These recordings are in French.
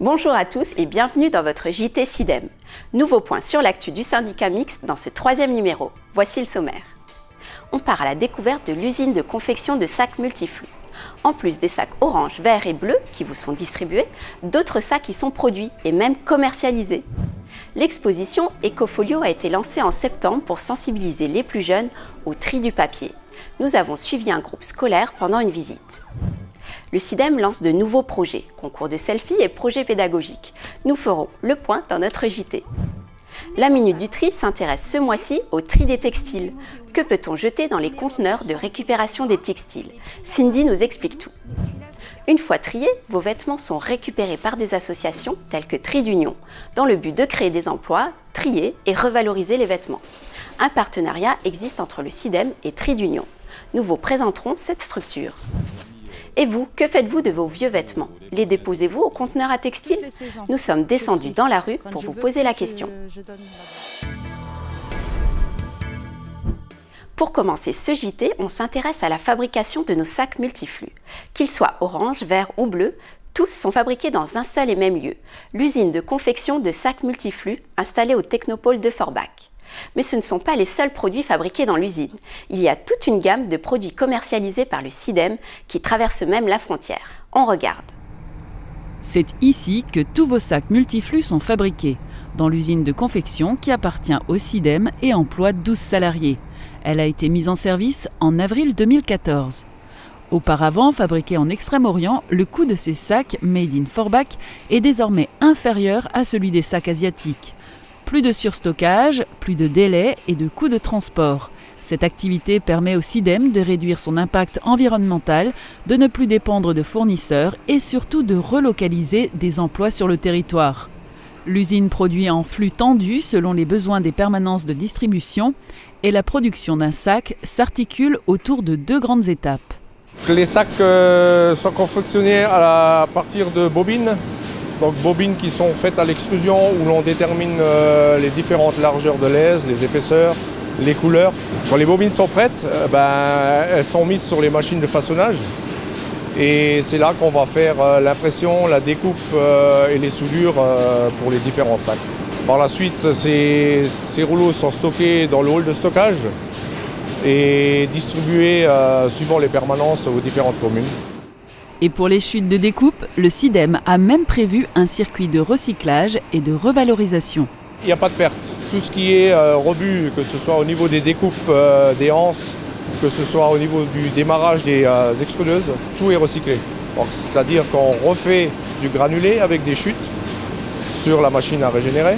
Bonjour à tous et bienvenue dans votre JT SIDEM. Nouveau point sur l'actu du syndicat mixte dans ce 3e numéro. Voici le sommaire. On part à la découverte de l'usine de confection de sacs multiflux. En plus des sacs orange, vert et bleu qui vous sont distribués, d'autres sacs y sont produits et même commercialisés. L'exposition Ecofolio a été lancée en septembre pour sensibiliser les plus jeunes au tri du papier. Nous avons suivi un groupe scolaire pendant une visite. Le SIDEM lance de nouveaux projets, concours de selfie et projets pédagogiques. Nous ferons le point dans notre JT. La Minute du Tri s'intéresse ce mois-ci au tri des textiles. Que peut-on jeter dans les conteneurs de récupération des textiles? Cindy nous explique tout. Une fois triés, vos vêtements sont récupérés par des associations telles que Tri d'Union, dans le but de créer des emplois, trier et revaloriser les vêtements. Un partenariat existe entre le SIDEM et Tri d'Union. Nous vous présenterons cette structure. Et vous, que faites-vous de vos vieux vêtements? Les déposez-vous au conteneur à textile? Nous sommes descendus dans la rue pour vous poser la question. Pour commencer ce JT, on s'intéresse à la fabrication de nos sacs multiflux. Qu'ils soient orange, vert ou bleu, tous sont fabriqués dans un seul et même lieu, l'usine de confection de sacs multiflux installée au Technopôle de Forbach. Mais ce ne sont pas les seuls produits fabriqués dans l'usine. Il y a toute une gamme de produits commercialisés par le SIDEM qui traversent même la frontière. On regarde. C'est ici que tous vos sacs multiflux sont fabriqués, dans l'usine de confection qui appartient au SIDEM et emploie 12 salariés. Elle a été mise en service en avril 2014. Auparavant fabriqué en Extrême-Orient, le coût de ces sacs made in Forbach est désormais inférieur à celui des sacs asiatiques. Plus de surstockage, plus de délais et de coûts de transport. Cette activité permet au SIDEM de réduire son impact environnemental, de ne plus dépendre de fournisseurs et surtout de relocaliser des emplois sur le territoire. L'usine produit en flux tendu selon les besoins des permanences de distribution et la production d'un sac s'articule autour de 2 grandes étapes. Les sacs sont confectionnés à partir de bobines. Donc bobines qui sont faites à l'extrusion où l'on détermine les différentes largeurs de l'aise, les épaisseurs, les couleurs. Quand les bobines sont prêtes, elles sont mises sur les machines de façonnage. Et c'est là qu'on va faire l'impression, la découpe et les soudures pour les différents sacs. Par la suite, ces rouleaux sont stockés dans le hall de stockage et distribués suivant les permanences aux différentes communes. Et pour les chutes de découpe, le SIDEM a même prévu un circuit de recyclage et de revalorisation. Il n'y a pas de perte. Tout ce qui est rebut, que ce soit au niveau des découpes des anses, que ce soit au niveau du démarrage des extrudeuses, tout est recyclé. C'est-à-dire qu'on refait du granulé avec des chutes sur la machine à régénérer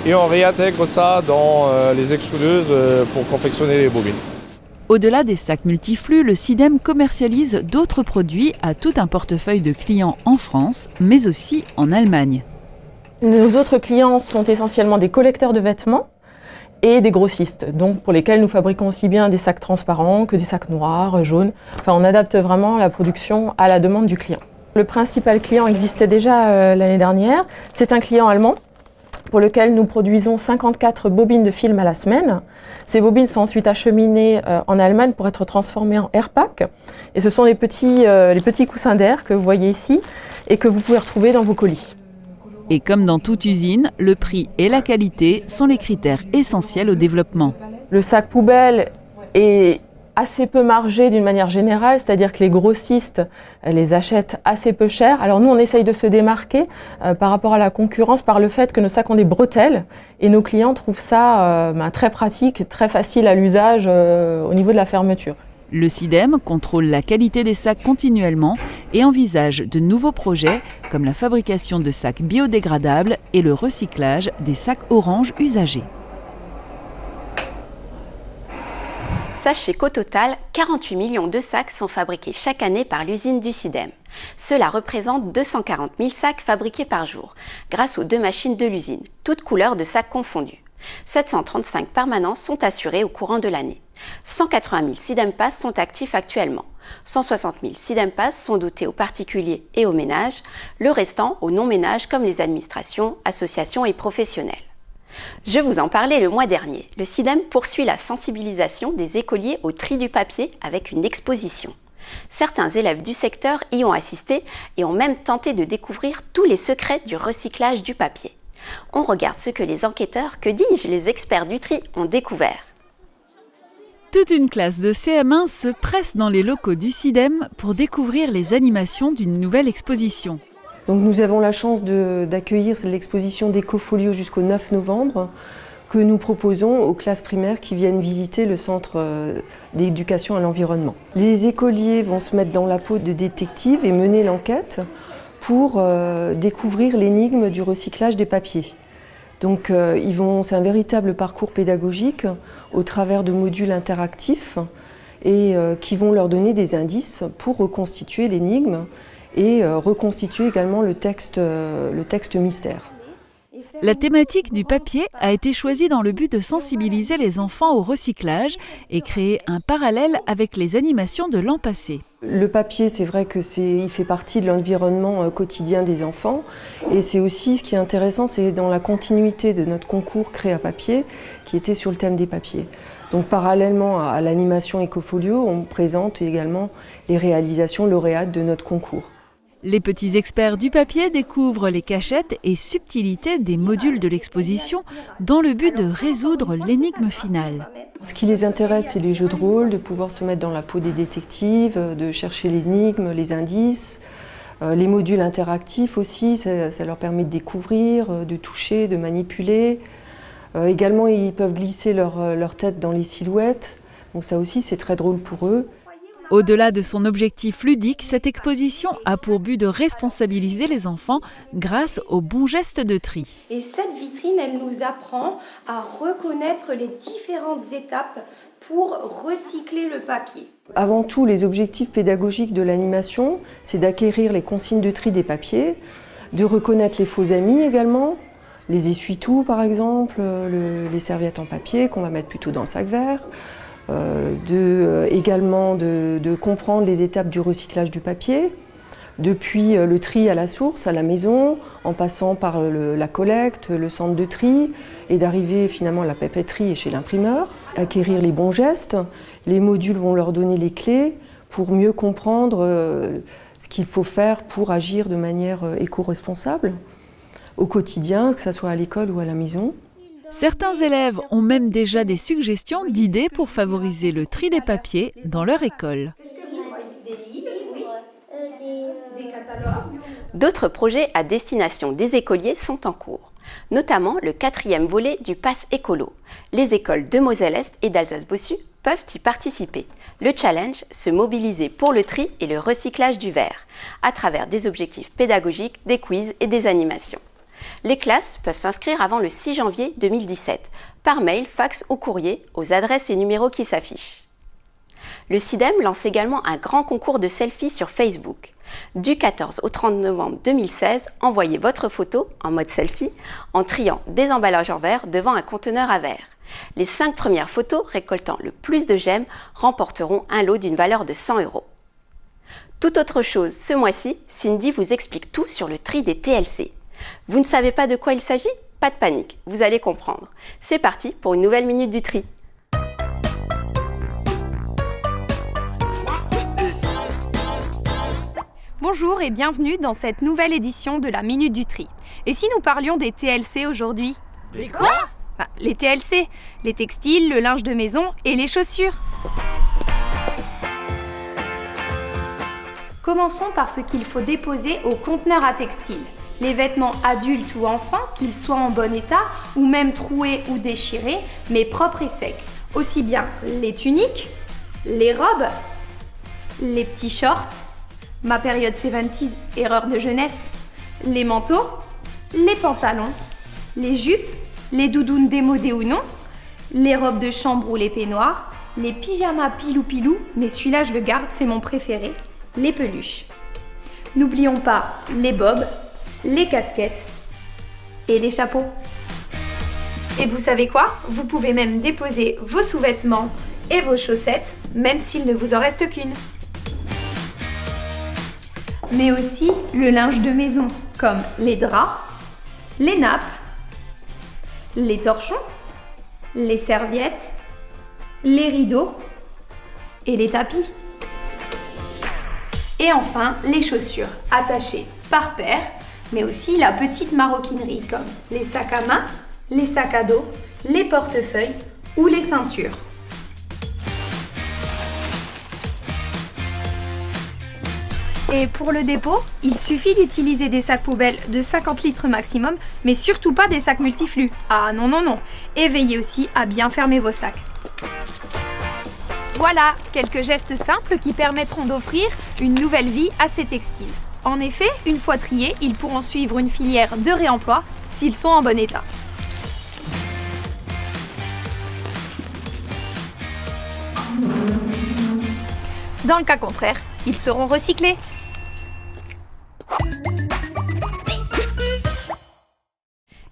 et on réintègre ça dans les extrudeuses pour confectionner les bobines. Au-delà des sacs multiflux, le SIDEM commercialise d'autres produits à tout un portefeuille de clients en France, mais aussi en Allemagne. Nos autres clients sont essentiellement des collecteurs de vêtements et des grossistes, donc pour lesquels nous fabriquons aussi bien des sacs transparents que des sacs noirs, jaunes. Enfin, on adapte vraiment la production à la demande du client. Le principal client existait déjà l'année dernière. C'est un client allemand pour lequel nous produisons 54 bobines de film à la semaine. Ces bobines sont ensuite acheminées en Allemagne pour être transformées en airpack. Et ce sont les petits coussins d'air que vous voyez ici et que vous pouvez retrouver dans vos colis. Et comme dans toute usine, le prix et la qualité sont les critères essentiels au développement. Le sac poubelle est assez peu margé d'une manière générale, c'est-à-dire que les grossistes les achètent assez peu cher. Alors nous, on essaye de se démarquer par rapport à la concurrence par le fait que nos sacs ont des bretelles et nos clients trouvent ça très pratique, très facile à l'usage au niveau de la fermeture. Le SIDEM contrôle la qualité des sacs continuellement et envisage de nouveaux projets comme la fabrication de sacs biodégradables et le recyclage des sacs orange usagés. Sachez qu'au total, 48 millions de sacs sont fabriqués chaque année par l'usine du SIDEM. Cela représente 240 000 sacs fabriqués par jour, grâce aux 2 machines de l'usine, toutes couleurs de sacs confondus. 735 permanences sont assurées au courant de l'année. 180 000 SIDEM Pass sont actifs actuellement. 160 000 SIDEM Pass sont dotés aux particuliers et aux ménages, le restant aux non-ménages comme les administrations, associations et professionnels. Je vous en parlais le mois dernier. Le SIDEM poursuit la sensibilisation des écoliers au tri du papier avec une exposition. Certains élèves du secteur y ont assisté et ont même tenté de découvrir tous les secrets du recyclage du papier. On regarde ce que les enquêteurs, que dis-je, les experts du tri ont découvert. Toute une classe de CM1 se presse dans les locaux du CIDEM pour découvrir les animations d'une nouvelle exposition. Donc nous avons la chance d'accueillir l'exposition d'Ecofolio jusqu'au 9 novembre que nous proposons aux classes primaires qui viennent visiter le centre d'éducation à l'environnement. Les écoliers vont se mettre dans la peau de détectives et mener l'enquête pour découvrir l'énigme du recyclage des papiers. Donc c'est un véritable parcours pédagogique au travers de modules interactifs et qui vont leur donner des indices pour reconstituer l'énigme et reconstituer également le texte mystère. La thématique du papier a été choisie dans le but de sensibiliser les enfants au recyclage et créer un parallèle avec les animations de l'an passé. Le papier, c'est vrai qu'il fait partie de l'environnement quotidien des enfants et c'est aussi ce qui est intéressant, c'est dans la continuité de notre concours Créa Papier qui était sur le thème des papiers. Donc parallèlement à l'animation Ecofolio, on présente également les réalisations lauréates de notre concours. Les petits experts du papier découvrent les cachettes et subtilités des modules de l'exposition dans le but de résoudre l'énigme finale. Ce qui les intéresse, c'est les jeux de rôle, de pouvoir se mettre dans la peau des détectives, de chercher l'énigme, les indices. Les modules interactifs aussi, ça leur permet de découvrir, de toucher, de manipuler. Également, ils peuvent glisser leur tête dans les silhouettes. Donc ça aussi, c'est très drôle pour eux. Au-delà de son objectif ludique, cette exposition a pour but de responsabiliser les enfants grâce aux bons gestes de tri. Et cette vitrine, elle nous apprend à reconnaître les différentes étapes pour recycler le papier. Avant tout, les objectifs pédagogiques de l'animation, c'est d'acquérir les consignes de tri des papiers, de reconnaître les faux amis également, les essuie-tout par exemple, les serviettes en papier qu'on va mettre plutôt dans le sac vert. Également de comprendre les étapes du recyclage du papier, depuis le tri à la source, à la maison, en passant par la collecte, le centre de tri, et d'arriver finalement à la papeterie et chez l'imprimeur. Acquérir les bons gestes, les modules vont leur donner les clés pour mieux comprendre ce qu'il faut faire pour agir de manière éco-responsable au quotidien, que ce soit à l'école ou à la maison. Certains élèves ont même déjà des suggestions d'idées pour favoriser le tri des papiers dans leur école. D'autres projets à destination des écoliers sont en cours, notamment le 4e volet du Pass Écolo. Les écoles de Moselle-Est et d'Alsace-Bossu peuvent y participer. Le challenge, se mobiliser pour le tri et le recyclage du verre, à travers des objectifs pédagogiques, des quiz et des animations. Les classes peuvent s'inscrire avant le 6 janvier 2017, par mail, fax ou courrier, aux adresses et numéros qui s'affichent. Le CIDEM lance également un grand concours de selfies sur Facebook. Du 14 au 30 novembre 2016, envoyez votre photo en mode selfie en triant des emballages en verre devant un conteneur à verre. Les 5 premières photos récoltant le plus de j'aime remporteront un lot d'une valeur de 100 €. Tout autre chose, ce mois-ci, Cindy vous explique tout sur le tri des TLC. Vous ne savez pas de quoi il s'agit? Pas de panique, vous allez comprendre. C'est parti pour une nouvelle minute du tri. Bonjour et bienvenue dans cette nouvelle édition de la Minute du Tri. Et si nous parlions des TLC aujourd'hui? Des quoi? Les TLC, les textiles, le linge de maison et les chaussures. Commençons par ce qu'il faut déposer au conteneur à textile. Les vêtements adultes ou enfants, qu'ils soient en bon état ou même troués ou déchirés, mais propres et secs. Aussi bien les tuniques, les robes, les petits shorts, ma période 70s, erreur de jeunesse, les manteaux, les pantalons, les jupes, les doudounes démodées ou non, les robes de chambre ou les peignoirs, les pyjamas pilou-pilou, mais celui-là je le garde, c'est mon préféré, les peluches. N'oublions pas les bobs, les casquettes et les chapeaux. Et vous savez quoi? Vous pouvez même déposer vos sous-vêtements et vos chaussettes, même s'il ne vous en reste qu'une. Mais aussi le linge de maison, comme les draps, les nappes, les torchons, les serviettes, les rideaux et les tapis. Et enfin, les chaussures attachées par paire, mais aussi la petite maroquinerie comme les sacs à main, les sacs à dos, les portefeuilles ou les ceintures. Et pour le dépôt, il suffit d'utiliser des sacs poubelles de 50 litres maximum, mais surtout pas des sacs multiflux. Ah non, non, non. Et veillez aussi à bien fermer vos sacs. Voilà, quelques gestes simples qui permettront d'offrir une nouvelle vie à ces textiles. En effet, une fois triés, ils pourront suivre une filière de réemploi s'ils sont en bon état. Dans le cas contraire, ils seront recyclés.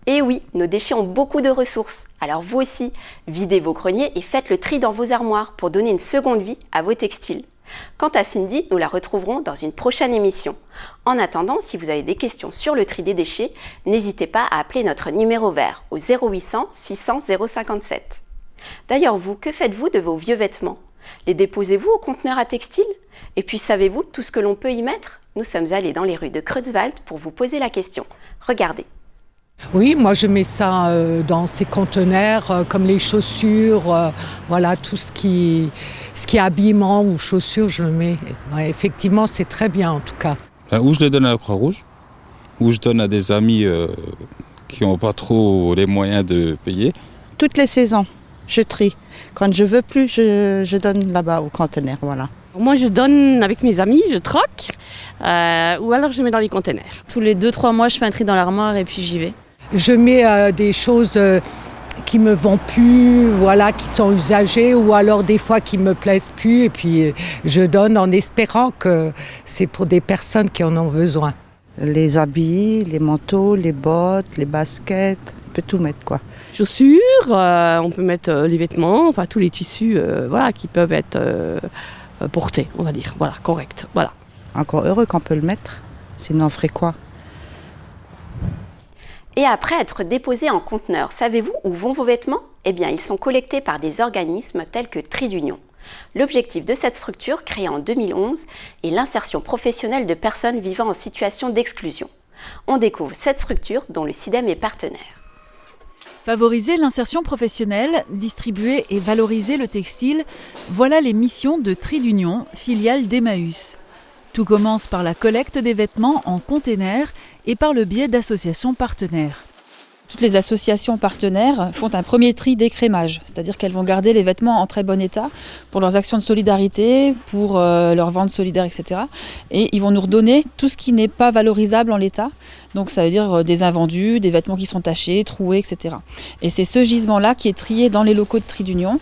Et oui, nos déchets ont beaucoup de ressources. Alors vous aussi, videz vos greniers et faites le tri dans vos armoires pour donner une seconde vie à vos textiles. Quant à Cindy, nous la retrouverons dans une prochaine émission. En attendant, si vous avez des questions sur le tri des déchets, n'hésitez pas à appeler notre numéro vert au 0800 600 057. D'ailleurs vous, que faites-vous de vos vieux vêtements? Les déposez-vous au conteneur à textiles? Et puis savez-vous tout ce que l'on peut y mettre? Nous sommes allés dans les rues de Creutzwald pour vous poser la question. Regardez. Oui, moi je mets ça dans ces conteneurs comme les chaussures, voilà, tout ce qui est habillement ou chaussures, je le mets. Ouais, effectivement, c'est très bien en tout cas. Ou je les donne à la Croix-Rouge, ou je donne à des amis qui n'ont pas trop les moyens de payer. Toutes les saisons, je trie. Quand je veux plus, je donne là-bas au conteneur, voilà. Moi, je donne avec mes amis, je troque, ou alors je mets dans les conteneurs. Tous les 2-3 mois, je fais un tri dans l'armoire et puis j'y vais. Je mets des choses qui me vont plus, voilà, qui sont usagées, ou alors des fois qui me plaisent plus, et puis je donne en espérant que c'est pour des personnes qui en ont besoin. Les habits, les manteaux, les bottes, les baskets, on peut tout mettre quoi. Chaussures, on peut mettre les vêtements, enfin tous les tissus, voilà, qui peuvent être portés, on va dire, voilà, correct, voilà. Encore heureux qu'on peut le mettre, sinon on ferait quoi? Et après être déposés en conteneur, savez-vous où vont vos vêtements? Eh bien, ils sont collectés par des organismes tels que Tri d'Union. L'objectif de cette structure, créée en 2011, est l'insertion professionnelle de personnes vivant en situation d'exclusion. On découvre cette structure dont le SIDEM est partenaire. Favoriser l'insertion professionnelle, distribuer et valoriser le textile, voilà les missions de Tri d'Union, filiale d'Emmaüs. Tout commence par la collecte des vêtements en containers et par le biais d'associations partenaires. Toutes les associations partenaires font un premier tri d'écrémage, c'est-à-dire qu'elles vont garder les vêtements en très bon état pour leurs actions de solidarité, pour leurs ventes solidaires, etc. Et ils vont nous redonner tout ce qui n'est pas valorisable en l'état. Donc ça veut dire des invendus, des vêtements qui sont tachés, troués, etc. Et c'est ce gisement-là qui est trié dans les locaux de Tri d'Union,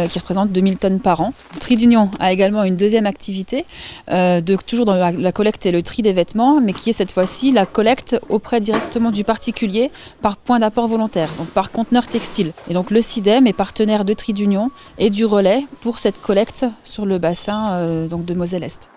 qui représente 2000 tonnes par an. Tri d'Union a également une deuxième activité, toujours dans la collecte et le tri des vêtements, mais qui est cette fois-ci la collecte auprès directement du particulier par point d'apport volontaire, donc par conteneur textile. Et donc le SIDEM est partenaire de Tri d'Union et du relais pour cette collecte sur le bassin donc de Moselle-Est.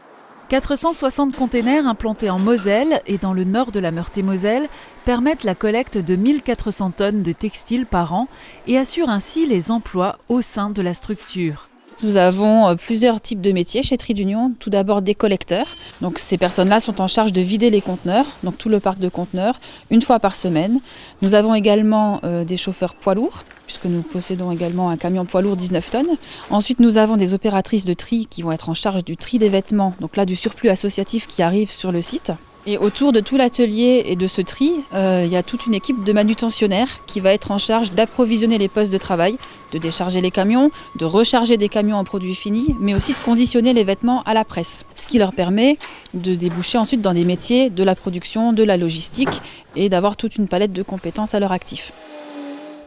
460 containers implantés en Moselle et dans le nord de la Meurthe-et-Moselle permettent la collecte de 1400 tonnes de textiles par an et assurent ainsi les emplois au sein de la structure. Nous avons plusieurs types de métiers chez Tri d'Union. Tout d'abord des collecteurs. Donc ces personnes-là sont en charge de vider les conteneurs, donc tout le parc de conteneurs, une fois par semaine. Nous avons également des chauffeurs poids lourds, puisque nous possédons également un camion poids lourd 19 tonnes. Ensuite, nous avons des opératrices de tri qui vont être en charge du tri des vêtements, donc là du surplus associatif qui arrive sur le site. Et autour de tout l'atelier et de ce tri, il y a toute une équipe de manutentionnaires qui va être en charge d'approvisionner les postes de travail, de décharger les camions, de recharger des camions en produits finis, mais aussi de conditionner les vêtements à la presse. Ce qui leur permet de déboucher ensuite dans des métiers de la production, de la logistique et d'avoir toute une palette de compétences à leur actif.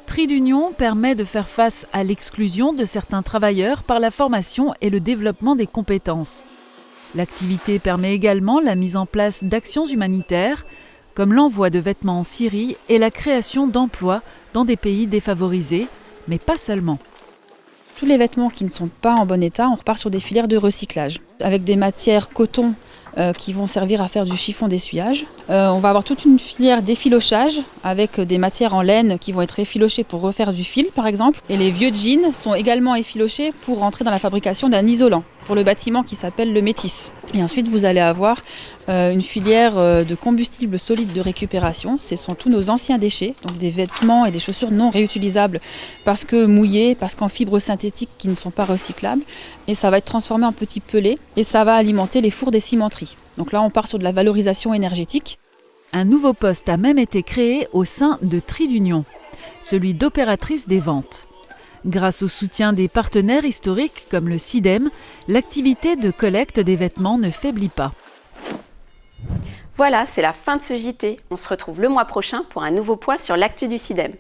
Tri d'Union permet de faire face à l'exclusion de certains travailleurs par la formation et le développement des compétences. L'activité permet également la mise en place d'actions humanitaires, comme l'envoi de vêtements en Syrie et la création d'emplois dans des pays défavorisés, mais pas seulement. Tous les vêtements qui ne sont pas en bon état, on repart sur des filières de recyclage, avec des matières coton qui vont servir à faire du chiffon d'essuyage. On va avoir toute une filière d'effilochage avec des matières en laine qui vont être effilochées pour refaire du fil par exemple. Et les vieux jeans sont également effilochés pour rentrer dans la fabrication d'un isolant, pour le bâtiment qui s'appelle le Métis. Et ensuite, vous allez avoir une filière de combustibles solides de récupération. Ce sont tous nos anciens déchets, donc des vêtements et des chaussures non réutilisables parce que mouillés, parce qu'en fibres synthétiques qui ne sont pas recyclables. Et ça va être transformé en petits pellets et ça va alimenter les fours des cimenteries. Donc là, on part sur de la valorisation énergétique. Un nouveau poste a même été créé au sein de Tri d'Union, celui d'opératrice des ventes. Grâce au soutien des partenaires historiques comme le SIDEM, l'activité de collecte des vêtements ne faiblit pas. Voilà, c'est la fin de ce JT. On se retrouve le mois prochain pour un nouveau point sur l'actu du SIDEM.